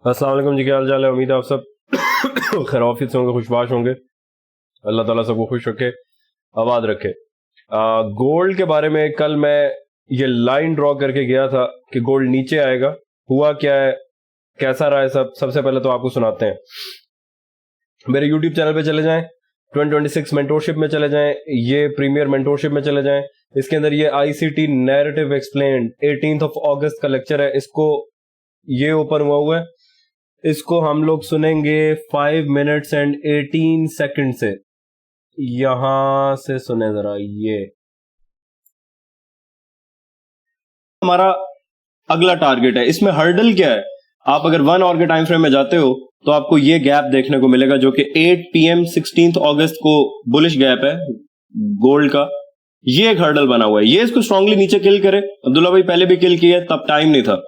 अस्सलाम वालेकुम जी, क्या हाल चाल है। उम्मीद है आप सब खैर ऑफिस से होंगे, खुशबाश होंगे। अल्लाह ताला सबको खुश रखे, आबाद रखे। गोल्ड के बारे में कल मैं ये लाइन ड्रॉ करके गया था कि गोल्ड नीचे आएगा। हुआ क्या है, कैसा रहा है सब, सबसे पहले तो आपको सुनाते हैं। मेरे यूट्यूब चैनल पे चले जाएं, 2026 मेंटोरशिप में चले जाएं, ये प्रीमियर मेंटोरशिप में चले जाएं। इसके अंदर ये ICT नैरेटिव एक्सप्लेन्ड 18 अगस्त का लेक्चर है, इसको ये ओपन हुआ है। इसको हम लोग सुनेंगे 5 मिनट्स एंड 18 सेकंड से। यहां से सुने जरा। ये हमारा अगला टारगेट है। इसमें हर्डल क्या है, आप अगर 1 आवर के टाइम फ्रेम में जाते हो तो आपको ये गैप देखने को मिलेगा जो कि 8 PM 16 अगस्त को बुलिश गैप है गोल्ड का। ये एक हर्डल बना हुआ है, ये इसको स्ट्रांगली नीचे किल करे। अब्दुल्ला भाई पहले भी किल किया, तब टाइम नहीं था।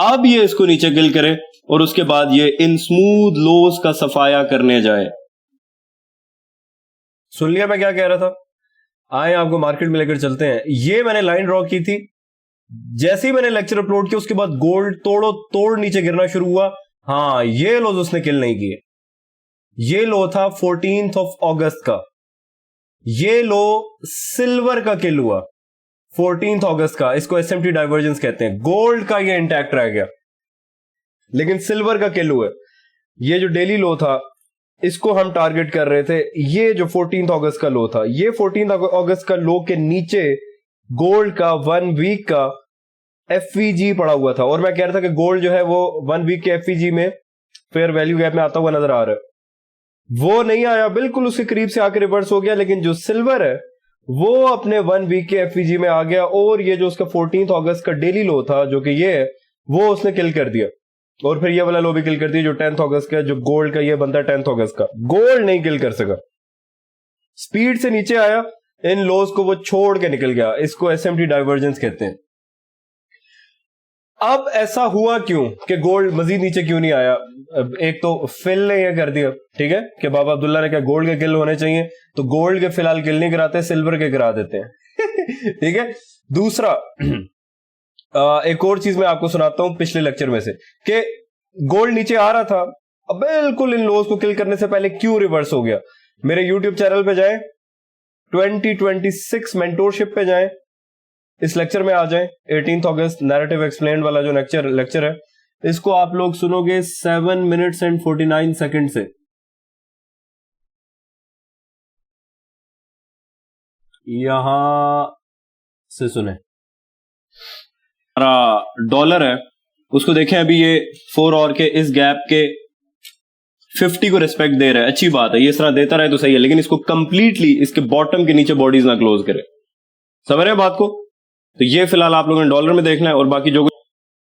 अब ये इसको नीचे किल करे और उसके बाद ये इन स्मूथ लोस का सफाया करने जाए। सुन लिया मैं क्या कह रहा था। आए आपको मार्केट में लेकर चलते हैं। ये मैंने लाइन ड्रॉ की थी, जैसे ही मैंने लेक्चर अपलोड किया उसके बाद गोल्ड तोड़ो तोड़ नीचे गिरना शुरू हुआ। हाँ, ये लोज उसने किल नहीं किए। ये लो था 14 अगस्त का, ये लो सिल्वर का किल हुआ 14 अगस्त का। इसको SMT डाइवर्जेंस कहते हैं। गोल्ड का ये इंटैक्ट रह गया, लेकिन सिल्वर का किल हुआ। ये जो डेली लो था इसको हम टारगेट कर रहे थे। ये जो 14 अगस्त का लो था, ये 14 अगस्त का लो के नीचे गोल्ड का 1 वीक का FVG पड़ा हुआ था। और मैं कह रहा था कि गोल्ड जो है वो 1 वीक के FVG में फेयर वैल्यू गैप में आता हुआ नजर आ रहा है। वो नहीं आया, बिल्कुल उसके करीब से आकर रिवर्स हो गया। लेकिन जो सिल्वर है वो अपने 1 वीक के FVG में आ गया और ये जो उसका 14 अगस्त का डेली लो था जो कि ये है, वो उसने किल कर दिया। और फिर ये वाला लो भी किल कर दिया जो 10 अगस्त का, जो गोल्ड का ये बनता है 10 अगस्त का। गोल्ड नहीं किल कर सका, स्पीड से नीचे आया, इन लोज को वो छोड़ के निकल गया। इसको SMT डाइवर्जेंस कहते हैं। अब ऐसा हुआ क्यों कि गोल्ड मजीद नीचे क्यों नहीं आया? एक तो फिल ने यह कर दिया, ठीक है, कि बाबा अब्दुल्ला ने कहा गोल्ड के किल होने चाहिए, तो गोल्ड के फिलहाल किल नहीं कराते, सिल्वर के करा देते हैं। ठीक है। दूसरा एक और चीज मैं आपको सुनाता हूं पिछले लेक्चर में से, कि गोल्ड नीचे आ रहा था, अब बिल्कुल इन लोज को किल करने से पहले क्यों रिवर्स हो गया। मेरे यूट्यूब चैनल पे जाएं, 2026 मेंटोरशिप पे जाएं, इस लेक्चर में आ जाएं। 18 अगस्त नैरेटिव एक्सप्लेन्ड वाला जो लेक्चर है, इसको आप लोग सुनोगे 7 मिनट्स एंड 49 सेकंड से। यहां से सुने। डॉलर है उसको देखें, अभी ये 4 आवर के इस गैप के 50 को रिस्पेक्ट दे रहा है, अच्छी बात है, ये इस तरह देता रहे तो सही है। लेकिन इसको कंप्लीटली इसके बॉटम के नीचे बॉडीज ना क्लोज करे, समझ रहे बात को। तो ये फिलहाल आप लोगों ने डॉलर में देखना है। और बाकी जो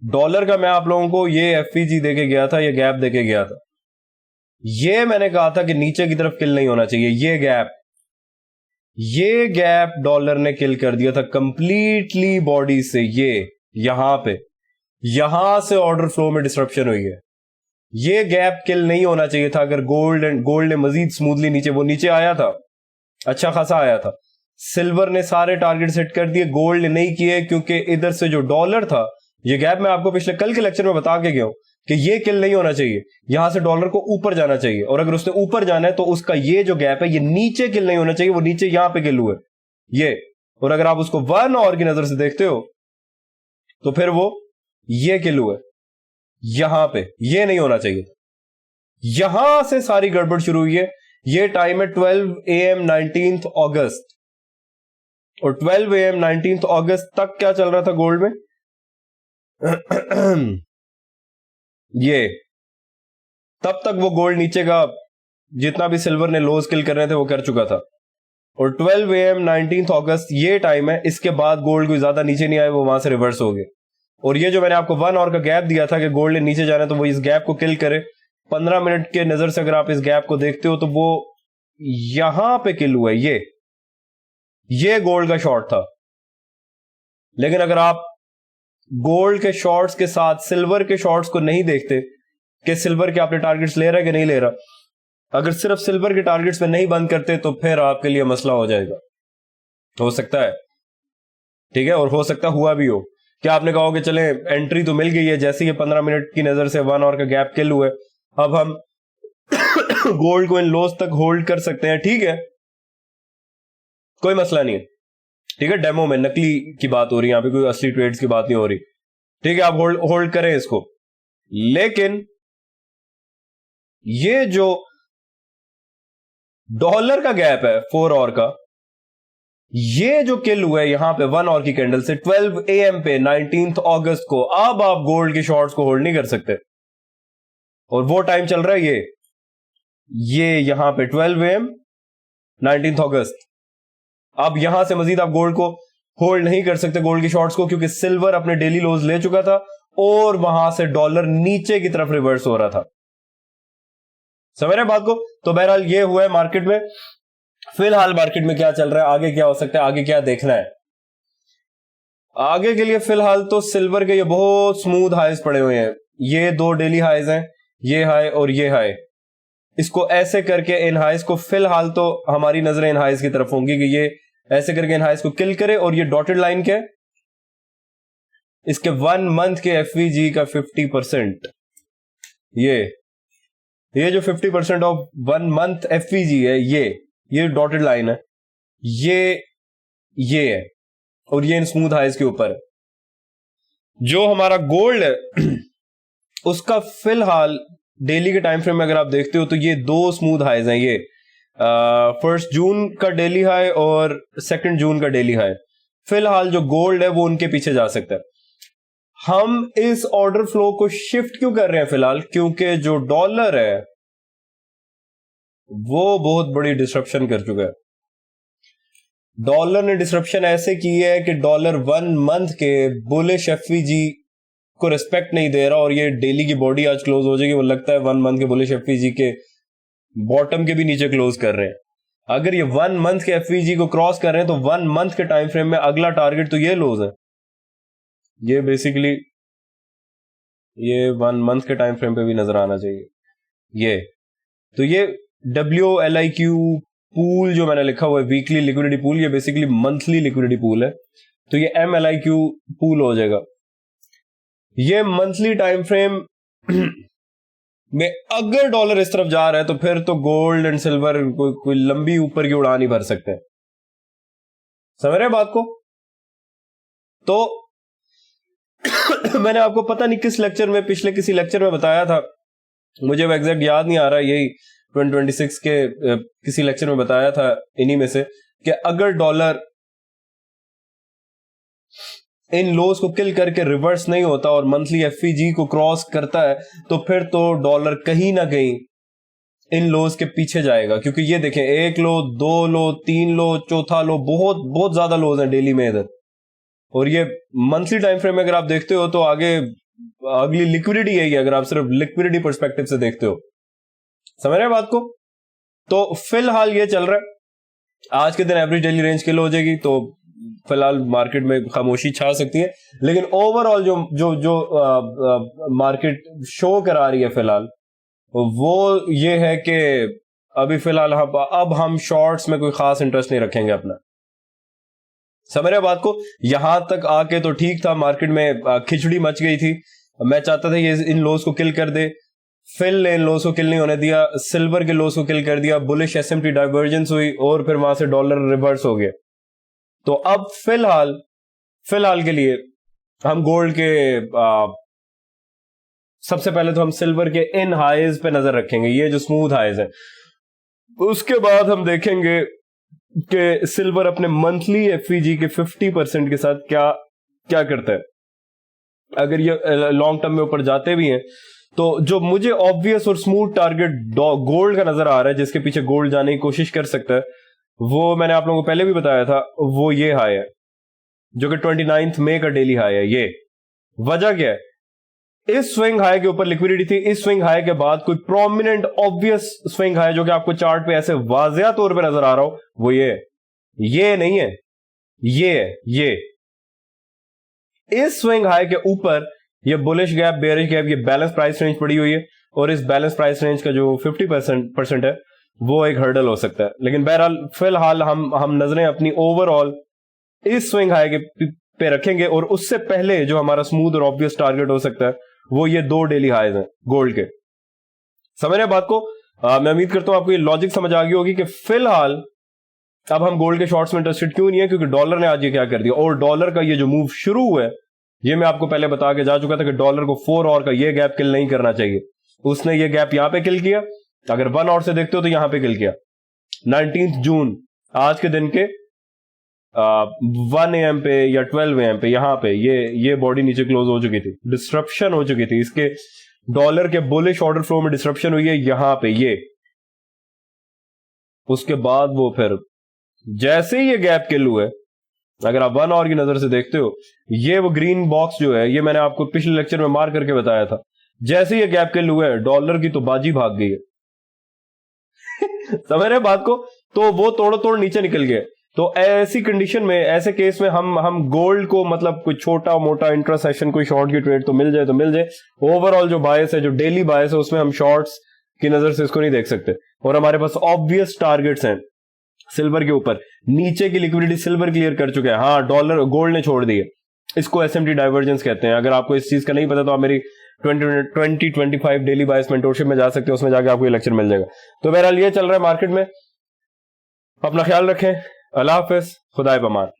डॉलर का मैं आप लोगों को ये FVG देके गया था, ये गैप देके गया था। ये मैंने कहा था कि नीचे की तरफ किल नहीं होना चाहिए। ये गैप डॉलर ने किल कर दिया था कंप्लीटली बॉडी से। ये यहां से ऑर्डर फ्लो में डिस्ट्रप्शन हुई है। ये गैप किल नहीं होना चाहिए था। अगर गोल्ड ने मजीद स्मूथली नीचे आया था, अच्छा खासा आया था। सिल्वर ने सारे टारगेट सेट कर दिए, गोल्ड ने नहीं किए, क्योंकि इधर से जो डॉलर था, ये गैप मैं आपको पिछले कल के लेक्चर में बता के गया हूं कि ये किल नहीं होना चाहिए। यहां से डॉलर को ऊपर जाना चाहिए, और अगर उसने ऊपर जाना है तो उसका ये जो गैप है, ये नीचे किल नहीं होना चाहिए। वो नीचे यहां पे किल हुआ है ये। और अगर आप उसको 1 आवर की नजर से देखते हो तो फिर वो ये किल हुआ है यहां पे, ये नहीं होना चाहिए। यहां से सारी गड़बड़ शुरू हुई है। ये टाइम है 12 AM 19 अगस्त, और 12 AM 19 अगस्त तक क्या चल रहा था गोल्ड में? ये तब तक वो गोल्ड नीचे का जितना भी सिल्वर ने लोज किल करने थे वो कर चुका था। और 12 AM 19 अगस्त ये टाइम है, इसके बाद गोल्ड को ज्यादा नीचे नहीं आए, वो वहां से रिवर्स हो गए। और ये जो मैंने आपको 1 आवर का गैप दिया था कि गोल्ड ने नीचे जाना है तो वो इस गैप को किल करे, 15 मिनट के नजर से अगर आप इस गैप को देखते हो तो वो यहां पे किल हुआ है। ये गोल्ड का शॉर्ट था। लेकिन अगर आप गोल्ड के शॉर्ट्स के साथ सिल्वर के शॉर्ट्स को नहीं देखते कि सिल्वर के आपने टारगेट्स ले रहा है कि नहीं ले रहा, अगर सिर्फ सिल्वर के टारगेट्स में नहीं बंद करते तो फिर आपके लिए मसला हो जाएगा। हो सकता है, ठीक है, और हो सकता हुआ भी हो। क्या आपने कहा कि चले एंट्री तो मिल गई है, जैसे ही 15 मिनट की नजर से 1 आवर का गैप किल हुए, अब हम गोल्ड को इन लोस तक होल्ड कर सकते हैं। ठीक है, कोई मसला नहीं है। ठीक है, डेमो में नकली की बात हो रही है, यहां पे कोई असली ट्रेड्स की बात नहीं हो रही। ठीक है, आप होल्ड करें इसको। लेकिन ये जो डॉलर का गैप है 4 आवर का, ये जो किल हुआ है यहां पे 1 आवर की कैंडल से 12 AM पे 19 अगस्त को, अब आप गोल्ड के शॉर्ट्स को होल्ड नहीं कर सकते। और वो टाइम चल रहा है ये यहां पे 12 AM 19 अगस्त। अब यहां से मजीद आप गोल्ड को होल्ड नहीं कर सकते, गोल्ड की शॉर्ट्स को, क्योंकि सिल्वर अपने डेली लोज ले चुका था और वहां से डॉलर नीचे की तरफ रिवर्स हो रहा था। समझ रहे बात को? तो बहरहाल ये हुआ है मार्केट में। फिलहाल मार्केट में क्या चल रहा है, आगे क्या हो सकता है, आगे क्या देखना है? आगे के लिए फिलहाल तो सिल्वर के ये बहुत स्मूथ हाईज पड़े हुए हैं। ये 2 डेली हाईज हैं, ये हाई और ये हाई। इसको ऐसे करके इन हाईज को, फिलहाल तो हमारी नजरें इन हाईज की तरफ होंगी कि ये ऐसे करके इन हाईज को किल करे। और ये डॉटेड लाइन के इसके 1 मंथ के एफवीजी का 50%, ये जो 50% ऑफ 1 मंथ एफवीजी है, ये डॉटेड लाइन है, ये है, और ये इन स्मूथ हाइज के ऊपर है। जो हमारा गोल्ड है उसका फिलहाल डेली के टाइम फ्रेम में अगर आप देखते हो तो ये 2 स्मूथ हाइज हैं। ये 1 जून का डेली हाई और 2 जून का डेली हाई। फिलहाल जो गोल्ड है वो उनके पीछे जा सकता है। हम इस ऑर्डर फ्लो को शिफ्ट क्यों कर रहे हैं फिलहाल? क्योंकि जो डॉलर है वो बहुत बड़ी डिसरप्शन कर चुका है। डॉलर ने डिसरप्शन ऐसे की है कि डॉलर 1 मंथ के बुलिश एफवीजी को रिस्पेक्ट नहीं दे रहा, और ये डेली की बॉडी आज क्लोज हो जाएगी, वो लगता है 1 मंथ के बुलिश एफवीजी के बॉटम के भी नीचे क्लोज कर रहे हैं। अगर ये 1 मंथ के एफवीजी को क्रॉस कर रहे हैं तो 1 मंथ के टाइम फ्रेम में अगला टारगेट तो ये लोज है। ये बेसिकली ये 1 मंथ के टाइम फ्रेम पे भी नजर आना चाहिए। तो ये WLIQ पूल जो मैंने लिखा हुआ है, वीकली लिक्विडिटी पूल, ये बेसिकली मंथली लिक्विडिटी पूल है। तो ये MLIQ पूल हो जाएगा। ये मंथली टाइम फ्रेम में अगर डॉलर इस तरफ जा रहा है तो फिर तो गोल्ड एंड सिल्वर कोई लंबी ऊपर की उड़ान ही भर सकते हैं। समझ रहे बात को? तो मैंने आपको पता नहीं किस लेक्चर में, पिछले किसी लेक्चर में बताया था, मुझे वो एग्जैक्ट याद नहीं आ रहा, यही 2026 के किसी लेक्चर में बताया था इन्हीं में से, कि अगर डॉलर इन लोज को किल करके रिवर्स नहीं होता और मंथली एफईजी को क्रॉस करता है तो फिर तो डॉलर कहीं ना कहीं इन लोज के पीछे जाएगा। क्योंकि ये देखें, 1 लो, 2 लो, 3 लो, चौथा लो, बहुत बहुत ज्यादा लोज हैं डेली में इधर। और ये मंथली टाइम फ्रेम में अगर आप देखते हो तो आगे अगली लिक्विडिटी है, अगर आप सिर्फ लिक्विडिटी पर्सपेक्टिव से देखते हो। समझ रहे हैं बात को? तो फिलहाल ये चल रहा है। आज के दिन एवरेज डेली रेंज किल हो जाएगी तो फिलहाल मार्केट में खामोशी छा सकती है। लेकिन ओवरऑल जो जो जो मार्केट शो करा रही है फिलहाल वो ये है कि अभी फिलहाल अब हम शॉर्ट्स में कोई खास इंटरेस्ट नहीं रखेंगे अपना। समझ रहे बात को? यहां तक आके तो ठीक था, मार्केट में खिचड़ी मच गई थी। मैं चाहता था ये इन लोस को किल कर दे, फिल ने इन लोस को किल नहीं होने दिया, सिल्वर के लोस को किल कर दिया, बुलिश एसएमटी डाइवर्जेंस हुई और फिर वहां से डॉलर रिवर्स हो गया। तो अब फिलहाल के लिए हम गोल्ड के सबसे पहले तो हम सिल्वर के इन हाईज पे नजर रखेंगे, ये जो स्मूथ हाईज है। उसके बाद हम देखेंगे कि सिल्वर अपने मंथली एफईजी के 50% के साथ क्या करता है। अगर ये लॉन्ग टर्म में ऊपर जाते भी हैं तो जो मुझे ऑब्वियस और स्मूथ टारगेट गोल्ड का नजर आ रहा है, जिसके पीछे गोल्ड जाने की कोशिश कर सकता है, वो मैंने आप लोगों को पहले भी बताया था, वो ये हाई है जो कि 29 मई का डेली हाई है। ये वजह क्या है? इस स्विंग हाई के ऊपर लिक्विडिटी थी, इस स्विंग हाई के बाद कोई प्रोमिनेंट ऑब्वियस स्विंग हाई जो कि आपको चार्ट पे ऐसे वाजिया तौर पे नजर आ रहा हो, वो ये नहीं है, ये है, ये इस स्विंग हाई के ऊपर ये बुलिश गैप, बेयरिश गैप, ये बैलेंस प्राइस रेंज पड़ी हुई है और इस बैलेंस प्राइस रेंज का जो 50% है वो एक हर्डल हो सकता है। लेकिन बहरहाल फिलहाल हम नजरें अपनी ओवरऑल इस स्विंग हाई के पे रखेंगे, और उससे पहले जो हमारा स्मूथ और ऑब्वियस टारगेट हो सकता है वो ये 2 डेली हाइज हैं गोल्ड के। समझ रहे बात को? मैं उम्मीद करता हूं आपको ये लॉजिक समझ आ गई होगी कि फिलहाल अब हम गोल्ड के शॉर्ट्स में इंटरेस्टेड क्यों नहीं है, क्योंकि डॉलर ने आज ये क्या कर दिया, और डॉलर का ये जो मूव शुरू हुआ है ये मैं आपको पहले बता के जा चुका था कि डॉलर को 4 और का ये गैप किल नहीं करना चाहिए। उसने ये गैप यहां पे किल किया, अगर 1 और से देखते हो तो यहां पे किल किया 19 जून आज के दिन के 1 AM पे या 12 AM पे, यहां पे ये बॉडी नीचे क्लोज हो चुकी थी, डिस्ट्रप्शन हो चुकी थी, इसके डॉलर के बुलिश ऑर्डर फ्लो में डिस्ट्रप्शन हुई है यहां पे ये। उसके बाद वो फिर जैसे ही ये गैप किल हुआ है, अगर आप 1 आवर की नजर से देखते हो, ये वो ग्रीन बॉक्स जो है ये मैंने आपको पिछले लेक्चर में मार्क करके बताया था, जैसे ही ये गैप किल हुआ है डॉलर की तो बाजी भाग गई है। समझ रहे बात को? तो वो तोड़ो तोड़ नीचे निकल गए। तो ऐसी कंडीशन में, ऐसे केस में हम गोल्ड को मतलब कोई छोटा मोटा इंट्रा सेशन कोई शॉर्ट की ट्रेड तो मिल जाए तो मिल जाए, ओवरऑल जो बायस है, जो डेली बायस है, उसमें हम शॉर्ट्स की नजर से इसको नहीं देख सकते। और हमारे पास ऑब्वियस टारगेट्स हैं सिल्वर के ऊपर, नीचे की लिक्विडिटी सिल्वर क्लियर कर चुके हैं, हाँ डॉलर गोल्ड ने छोड़ दी है, इसको एसएमटी डाइवर्जेंस कहते हैं। अगर आपको इस चीज का नहीं पता तो आप मेरी 2025 डेली बायस मेंटोरशिप में जा सकते हो, उसमें जाके आपको ये लेक्चर मिल जाएगा। तो बहरहाल ये चल रहा है मार्केट में, अपना ख्याल रखें, अल्लाह हाफिज, खुदाए पमान।